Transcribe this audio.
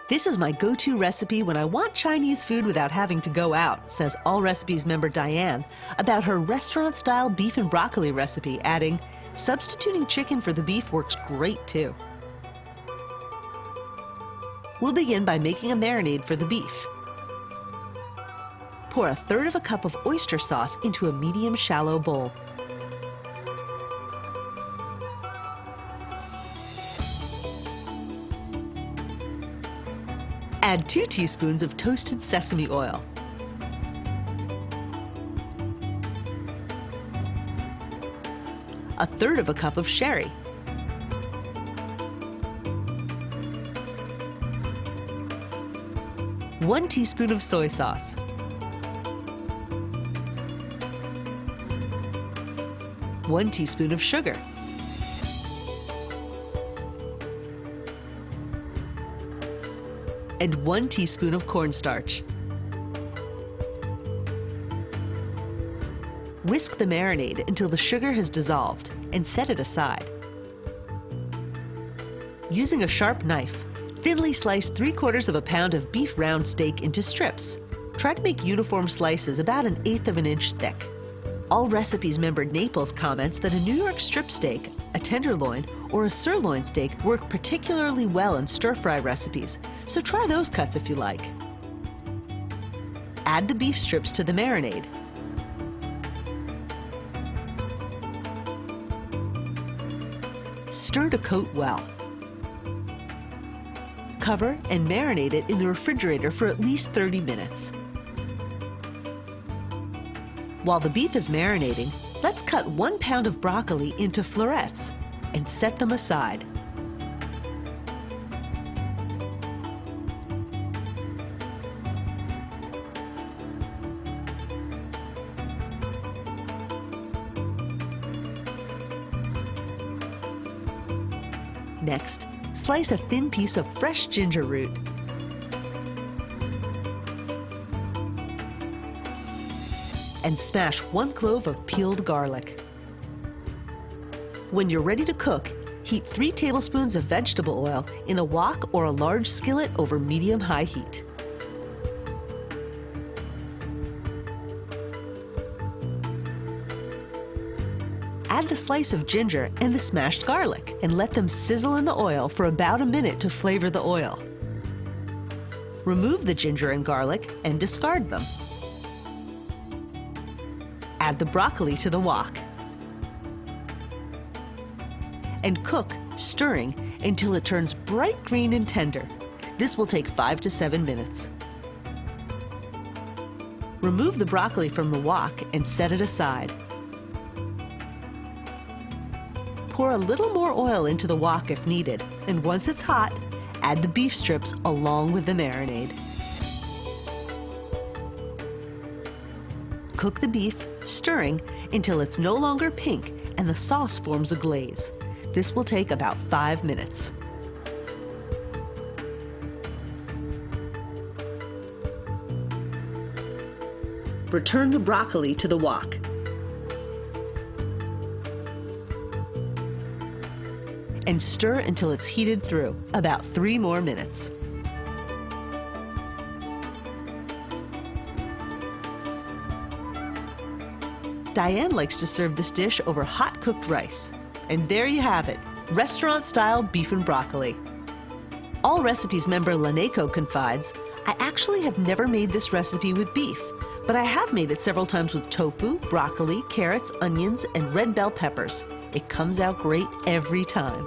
This is my go-to recipe when I want Chinese food without having to go out, says All Recipes member Diane about her restaurant-style beef and broccoli recipe, adding, substituting chicken for the beef works great too. We'll begin by making a marinade for the beef. Pour 1/3 cup of oyster sauce into a medium shallow bowl. Add 2 teaspoons of toasted sesame oil. A 1/3 cup of sherry. One teaspoon of soy sauce. One teaspoon of sugar. And 1 teaspoon of cornstarch. Whisk the marinade until the sugar has dissolved and set it aside. Using a sharp knife, thinly slice 3/4 pound of beef round steak into strips. Try to make uniform slices about 1/8 inch thick. All Recipes member Naples comments that a New York strip steak, a tenderloin, or a sirloin steak work particularly well in stir-fry recipes, so try those cuts if you like. Add the beef strips to the marinade. Stir to coat well. Cover and marinate it in the refrigerator for at least 30 minutes. While the beef is marinating, let's cut 1 pound of broccoli into florets and set them aside. Next, slice a thin piece of fresh ginger root. And smash 1 clove of peeled garlic. When you're ready to cook, heat 3 tablespoons of vegetable oil in a wok or a large skillet over medium-high heat. Add the slice of ginger and the smashed garlic and let them sizzle in the oil for about a minute to flavor the oil. Remove the ginger and garlic and discard them. Add the broccoli to the wok and cook, stirring until it turns bright green and tender. This will take 5 to 7 minutes. Remove the broccoli from the wok and set it aside. Pour a little more oil into the wok if needed, and once it's hot, add the beef strips along with the marinade. Cook the beef, stirring until it's no longer pink and the sauce forms a glaze. This will take about 5 minutes. Return the broccoli to the wok. And stir until it's heated through, about 3 more minutes. Diane likes to serve this dish over hot cooked rice. And there you have it, restaurant-style beef and broccoli. All Recipes member Laneko confides, I actually have never made this recipe with beef, but I have made it several times with tofu, broccoli, carrots, onions, and red bell peppers. It comes out great every time.